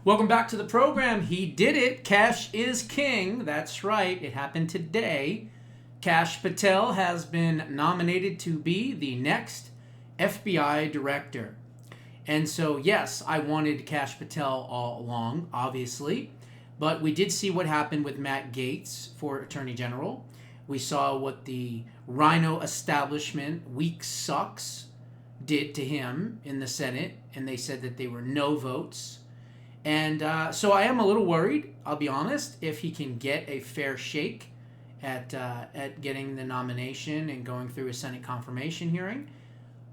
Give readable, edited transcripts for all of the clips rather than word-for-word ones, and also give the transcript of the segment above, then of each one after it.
Welcome back to the program. He did it. Kash is king. That's right. It happened today. Kash Patel has been nominated to be the next FBI director. And so, yes, I wanted Kash Patel all along, obviously. But we did see what happened with Matt Gaetz for Attorney General. We saw what the Rhino establishment, weak sucks, did to him in the Senate. And they said that they were no votes. And so I am a little worried, I'll be honest, if he can get a fair shake at getting the nomination and going through a Senate confirmation hearing.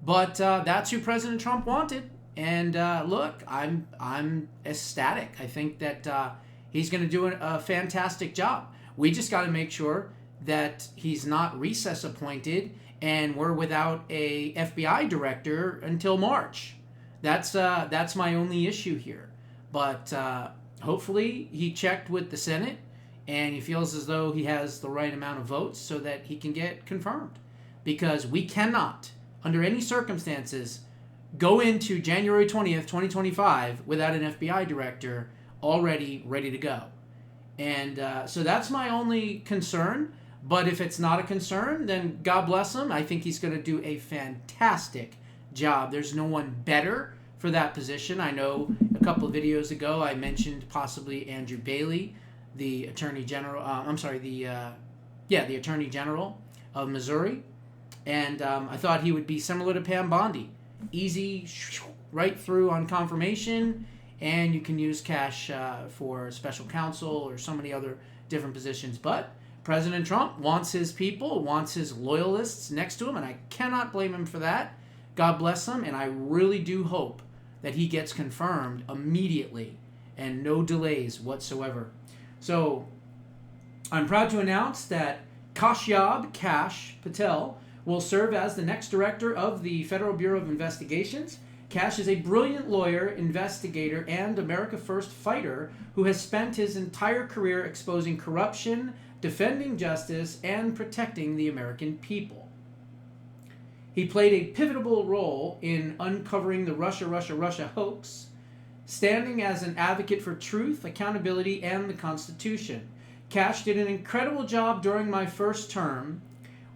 But that's who President Trump wanted. And look, I'm ecstatic. I think that he's going to do a fantastic job. We just got to make sure that he's not recess appointed and we're without a FBI director until March. That's my only issue here. But hopefully he checked with the Senate and he feels as though he has the right amount of votes so that he can get confirmed. Because we cannot, under any circumstances, go into January 20th, 2025 without an FBI director already ready to go. And so that's my only concern. But if it's not a concern, then God bless him. I think he's going to do a fantastic job. There's no one better for that position. I know a couple of videos ago I mentioned possibly Andrew Bailey, the Attorney General. The Attorney General of Missouri, and I thought he would be similar to Pam Bondi, easy, right through on confirmation, and you can use Kash for special counsel or so many other different positions. But President Trump wants his people, wants his loyalists next to him, and I cannot blame him for that. God bless him, and I really do hope that he gets confirmed immediately and no delays whatsoever. So I'm proud to announce that Kash Patel will serve as the next director of the Federal Bureau of Investigations. Kash is a brilliant lawyer, investigator, and America First fighter who has spent his entire career exposing corruption, defending justice, and protecting the American people. He played a pivotal role in uncovering the Russia hoax, standing as an advocate for truth, accountability, and the Constitution. Kash did an incredible job during my first term,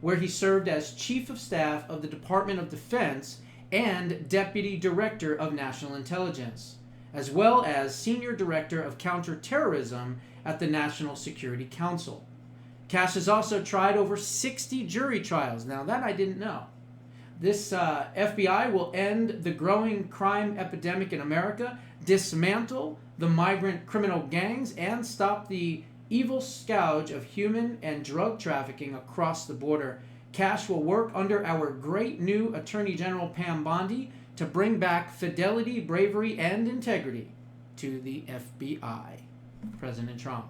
where he served as Chief of Staff of the Department of Defense and Deputy Director of National Intelligence, as well as Senior Director of Counterterrorism at the National Security Council. Kash has also tried over 60 jury trials. Now that I didn't know. This FBI will end the growing crime epidemic in America, dismantle the migrant criminal gangs, and stop the evil scourge of human and drug trafficking across the border. Kash will work under our great new Attorney General Pam Bondi to bring back fidelity, bravery, and integrity to the FBI. President Trump.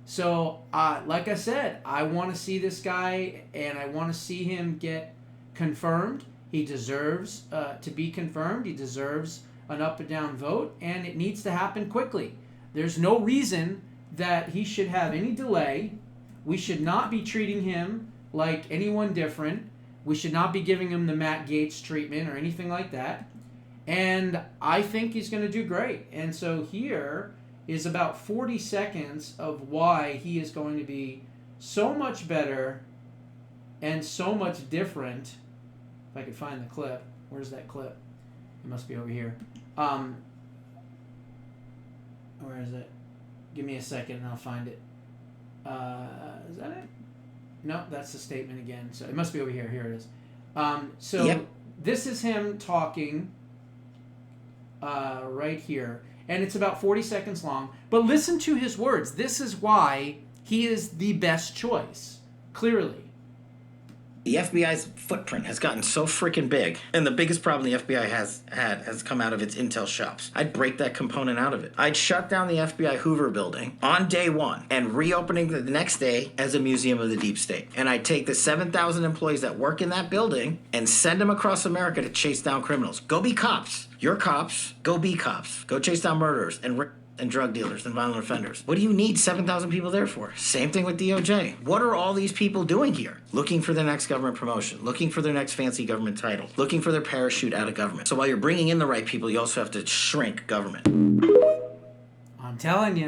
So, like I said, I want to see this guy, and I want to see him get confirmed. He deserves to be confirmed. He deserves an up and down vote, and it needs to happen quickly. There's no reason that he should have any delay. We should not be treating him like anyone different. We should not be giving him the Matt Gaetz treatment or anything like that. And I think he's going to do great. And so here is about 40 seconds of why he is going to be so much better and so much different. If I could find the clip. Where's that clip? It must be over here. Where is it? Give me a second and I'll find it. Is that it? No, that's the statement again. So it must be over here. Here it is. Yep. This is him talking right here. And it's about 40 seconds long. But listen to his words. This is why he is the best choice. Clearly. The FBI's footprint has gotten so freaking big, and the biggest problem the FBI has come out of its intel shops. I'd break that component out of it. I'd shut down the FBI Hoover building on day one and reopening the next day as a museum of the deep state. And I'd take the 7,000 employees that work in that building and send them across America to chase down criminals. Go be cops. You're cops. Go be cops. Go chase down murderers and drug dealers and violent offenders. What do you need 7,000 people there for? Same thing with DOJ. What are all these people doing here? Looking for their next government promotion, looking for their next fancy government title, looking for their parachute out of government. So while you're bringing in the right people, you also have to shrink government. I'm telling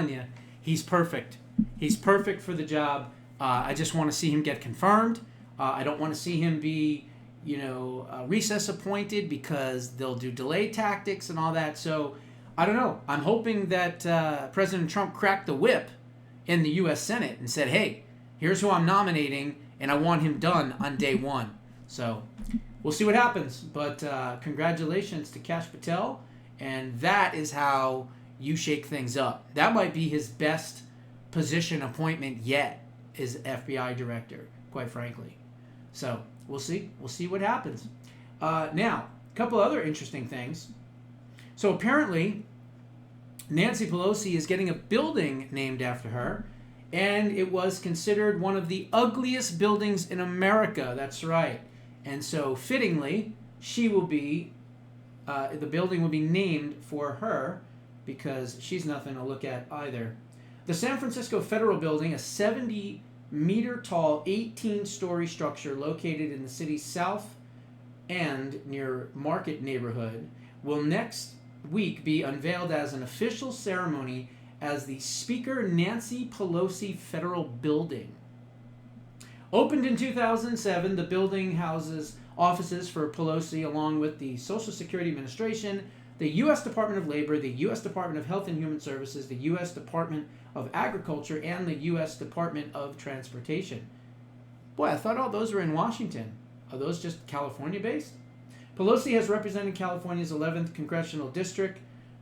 you. He's perfect. He's perfect for the job. I just want to see him get confirmed. I don't want to see him be, recess appointed because they'll do delay tactics and all that. So, I don't know. I'm hoping that President Trump cracked the whip in the U.S. Senate and said, hey, here's who I'm nominating, and I want him done on day one. So, we'll see what happens. But congratulations to Kash Patel, and that is how you shake things up. That might be his best position appointment yet, is FBI director, quite frankly. So, we'll see. We'll see what happens. Now, a couple other interesting things. So apparently, Nancy Pelosi is getting a building named after her, and it was considered one of the ugliest buildings in America. That's right. And so, fittingly, she will be, the building will be named for her because she's nothing to look at either. The San Francisco Federal Building, a 70-meter-tall, 18-story structure located in the city's south end near Market neighborhood, will next week be unveiled as an official ceremony as the Speaker Nancy Pelosi Federal Building. Opened in 2007, the building houses offices for Pelosi along with the Social Security Administration, the U.S. Department of Labor, the U.S. Department of Health and Human Services, the U.S. Department of Agriculture, and the U.S. Department of Transportation. Boy, I thought all those were in Washington. Are those just California-based? Pelosi has represented California's 11th congressional district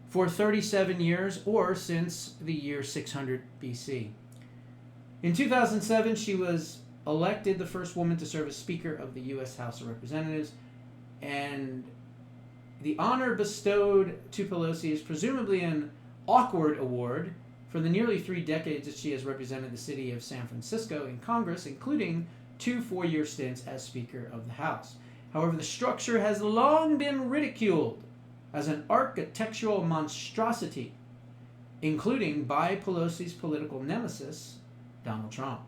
for 37 years, or since the year 600 BC. In 2007, she was elected the first woman to serve as Speaker of the U.S. House of Representatives, and the honor bestowed to Pelosi is presumably an awkward award for the nearly 3 decades that she has represented the city of San Francisco in Congress, including 2 4-year stints as Speaker of the House. However, the structure has long been ridiculed as an architectural monstrosity, including by Pelosi's political nemesis, Donald Trump.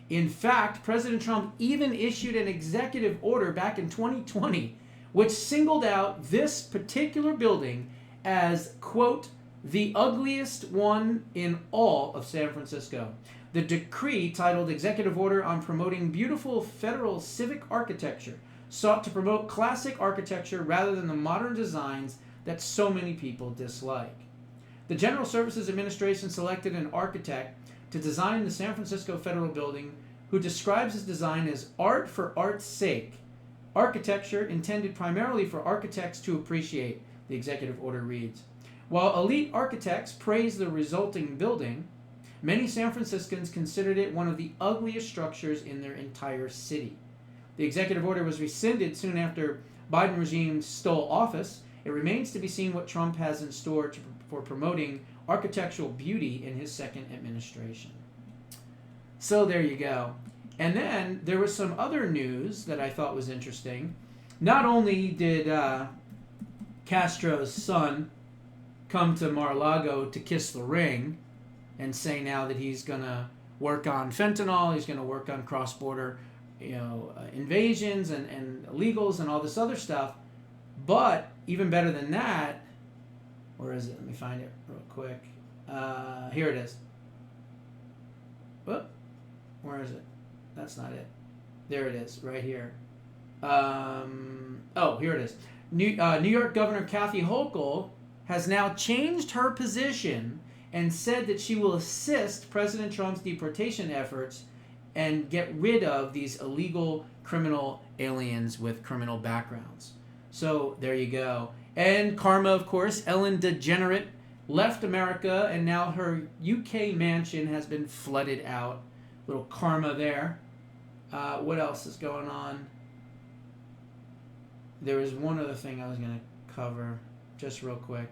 In fact, President Trump even issued an executive order back in 2020 which singled out this particular building as, quote, the ugliest one in all of San Francisco. The decree, titled Executive Order on Promoting Beautiful Federal Civic Architecture, sought to promote classic architecture rather than the modern designs that so many people dislike. The General Services Administration selected an architect to design the San Francisco Federal Building who describes his design as art for art's sake, architecture intended primarily for architects to appreciate, the executive order reads. While elite architects praised the resulting building, many San Franciscans considered it one of the ugliest structures in their entire city. The executive order was rescinded soon after Biden regime stole office. It remains to be seen what Trump has in store for promoting architectural beauty in his second administration. So there you go. And then there was some other news that I thought was interesting. Not only did Castro's son come to Mar-a-Lago to kiss the ring and say now that he's going to work on fentanyl, he's going to work on cross-border invasions and illegals and all this other stuff, but even better than that, where is it? Let me find it real quick. Here it is. Whoop. Where is it? That's not it. There it is, right here. Here it is. New York Governor Kathy Hochul has now changed her position and said that she will assist President Trump's deportation efforts and get rid of these illegal criminal aliens with criminal backgrounds. So there you go. And karma, of course. Ellen DeGeneres left America, and now her UK mansion has been flooded out. Little karma there. What else is going on? There was one other thing I was going to cover, just real quick.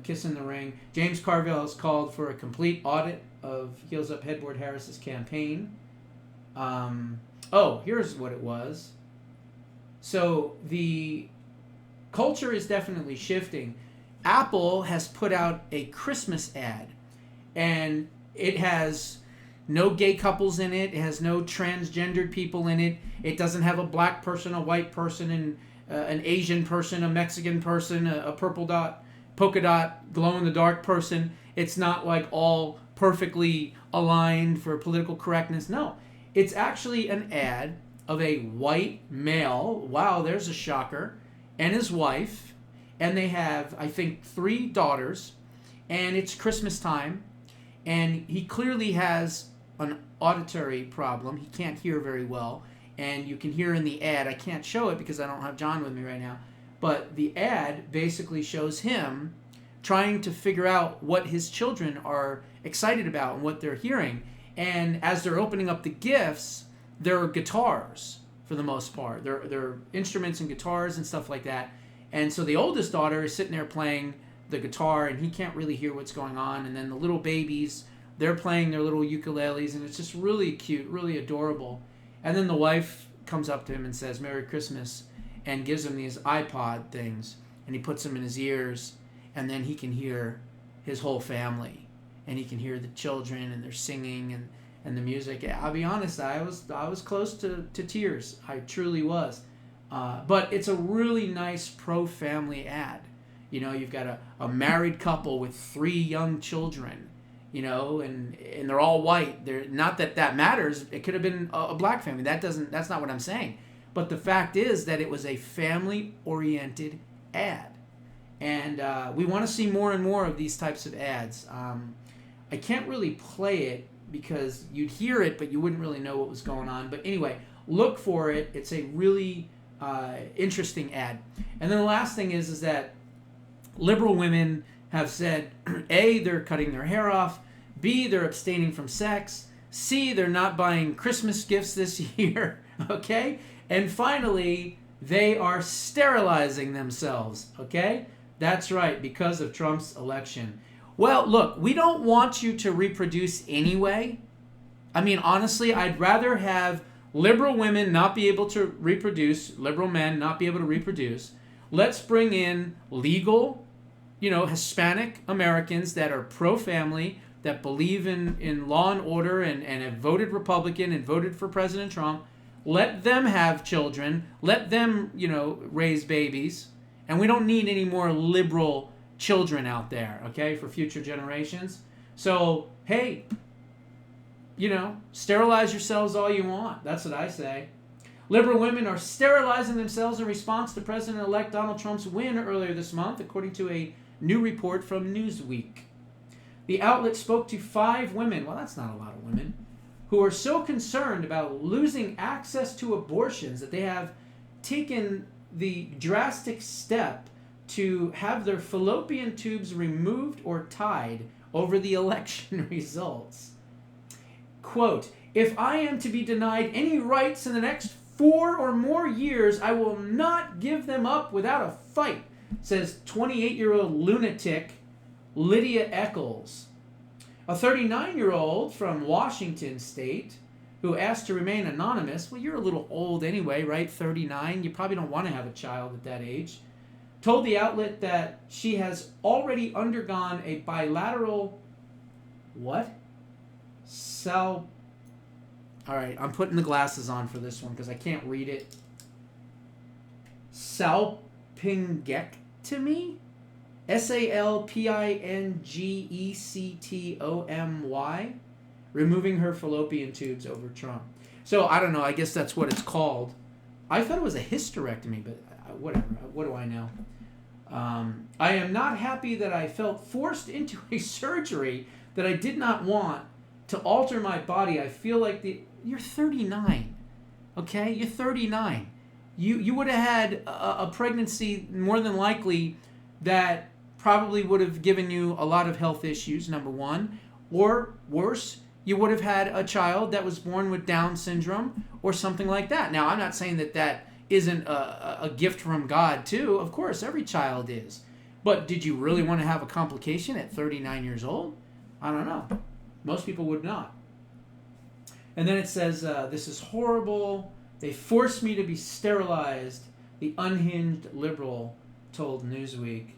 Kiss in the ring. James Carville has called for a complete audit of Heels Up Headboard Harris's campaign. Here's what it was. So the culture is definitely shifting. Apple has put out a Christmas ad, and it has no gay couples in it. It has no transgendered people in it. It doesn't have a black person, a white person, and an Asian person, a Mexican person, a purple dot polka dot glow-in-the-dark person. It's not like all perfectly aligned for political correctness. No, it's actually an ad of a white male, wow, there's a shocker, and his wife, and they have, I think, 3 daughters, and it's Christmas time, and he clearly has an auditory problem. He can't hear very well, and you can hear in the ad, I can't show it because I don't have John with me right now, but the ad basically shows him trying to figure out what his children are excited about and what they're hearing. And as they're opening up the gifts, there are guitars for the most part. There are instruments and guitars and stuff like that. And so the oldest daughter is sitting there playing the guitar, and he can't really hear what's going on. And then the little babies, they're playing their little ukuleles, and it's just really cute, really adorable. And then the wife comes up to him and says, "Merry Christmas," and gives him these iPod things, and he puts them in his ears, and then he can hear his whole family, and he can hear the children, and they're singing, and the music. I'll be honest, I was close to tears. I truly was. But it's a really nice pro-family ad. You know, you've got a married couple with 3 young children, you know, and they're all white. They're not that matters. It could have been a black family. That's not what I'm saying. But the fact is that it was a family-oriented ad. And we want to see more and more of these types of ads. I can't really play it because you'd hear it, but you wouldn't really know what was going on. But anyway, look for it. It's a really interesting ad. And then the last thing is that liberal women have said, A, they're cutting their hair off, B, they're abstaining from sex, C, they're not buying Christmas gifts this year, okay? And finally, they are sterilizing themselves, okay? That's right, because of Trump's election. Well, look, we don't want you to reproduce anyway. I mean, honestly, I'd rather have liberal women not be able to reproduce, liberal men not be able to reproduce. Let's bring in legal, Hispanic Americans that are pro-family, that believe in law and order and have voted Republican and voted for President Trump. Let them have children. Let them, raise babies. And we don't need any more liberal children out there, okay, for future generations. So, hey, sterilize yourselves all you want. That's what I say. Liberal women are sterilizing themselves in response to President-elect Donald Trump's win earlier this month, according to a new report from Newsweek. The outlet spoke to 5 women, well, that's not a lot of women, who are so concerned about losing access to abortions that they have taken the drastic step to have their fallopian tubes removed or tied over the election results. Quote, "If I am to be denied any rights in the next 4 or more years, I will not give them up without a fight," says 28-year-old lunatic Lydia Eccles. A 39-year-old from Washington State who asked to remain anonymous, well, you're a little old anyway, right? 39, you probably don't want to have a child at that age, told the outlet that she has already undergone a bilateral, all right, I'm putting the glasses on for this one because I can't read it. Salpingectomy? Salpingectomy, removing her fallopian tubes over Trump. So, I don't know, I guess that's what it's called. I thought it was a hysterectomy, but whatever, what do I know? I am not happy that I felt forced into a surgery that I did not want to alter my body. I feel like you're 39, okay? You're 39. You would have had a pregnancy more than likely that probably would have given you a lot of health issues, number one. Or worse, you would have had a child that was born with Down syndrome or something like that. Now, I'm not saying that isn't a gift from God, too. Of course, every child is. But did you really want to have a complication at 39 years old? I don't know. Most people would not. And then it says, this is horrible. They forced me to be sterilized, the unhinged liberal told Newsweek.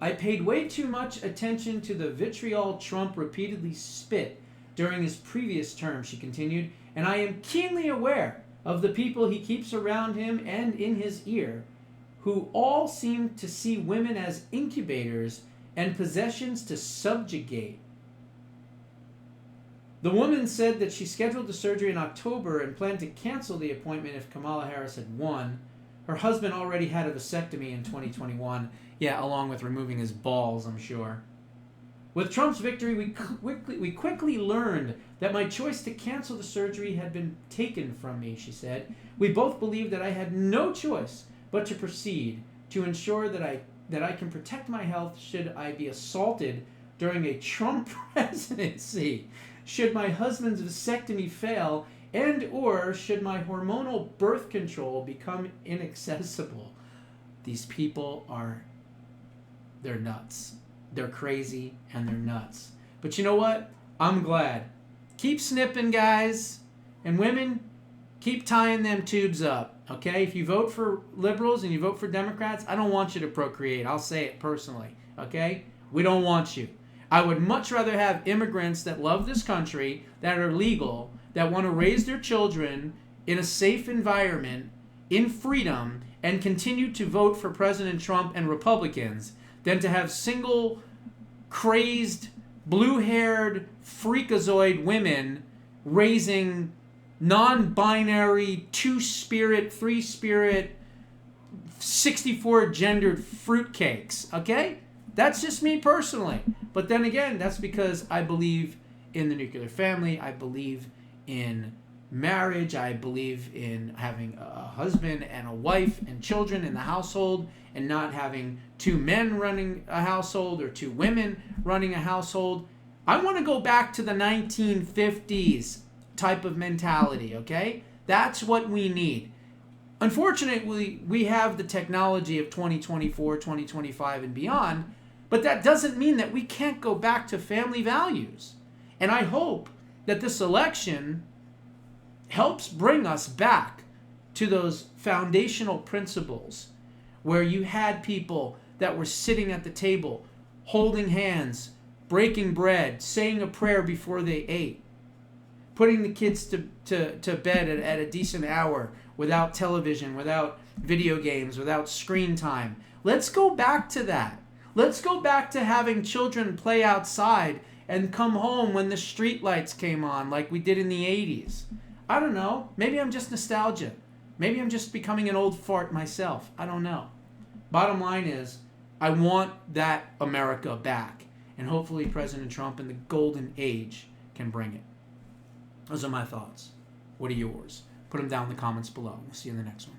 I paid way too much attention to the vitriol Trump repeatedly spit during his previous term, she continued, and I am keenly aware of the people he keeps around him and in his ear who all seem to see women as incubators and possessions to subjugate. The woman said that she scheduled the surgery in October and planned to cancel the appointment if Kamala Harris had won. Her husband already had a vasectomy in 2021. Yeah, along with removing his balls, I'm sure. With Trump's victory, we quickly learned that my choice to cancel the surgery had been taken from me, she said. We both believed that I had no choice but to proceed to ensure that I can protect my health should I be assaulted during a Trump presidency, should my husband's vasectomy fail, and or should my hormonal birth control become inaccessible. These people they're nuts. They're crazy and they're nuts. But you know what? I'm glad. Keep snipping, guys. And women, keep tying them tubes up. Okay? If you vote for liberals and you vote for Democrats, I don't want you to procreate. I'll say it personally. Okay? We don't want you. I would much rather have immigrants that love this country, that are legal, that want to raise their children in a safe environment, in freedom, and continue to vote for President Trump and Republicans than to have single, crazed, blue-haired, freakazoid women raising non-binary, two-spirit, three-spirit, 64-gendered fruitcakes, okay? That's just me personally. But then again, that's because I believe in the nuclear family. I believe in marriage. I believe in having a husband and a wife and children in the household and not having two men running a household or two women running a household. I want to go back to the 1950s type of mentality, okay? That's what we need. Unfortunately, we have the technology of 2024, 2025, and beyond, but that doesn't mean that we can't go back to family values. And I hope that this election helps bring us back to those foundational principles where you had people that were sitting at the table, holding hands, breaking bread, saying a prayer before they ate, putting the kids to bed at a decent hour without television, without video games, without screen time. Let's go back to that. Let's go back to having children play outside and come home when the street lights came on like we did in the 80s. I don't know. Maybe I'm just nostalgic. Maybe I'm just becoming an old fart myself. I don't know. Bottom line is, I want that America back. And hopefully President Trump and the golden age can bring it. Those are my thoughts. What are yours? Put them down in the comments below. We'll see you in the next one.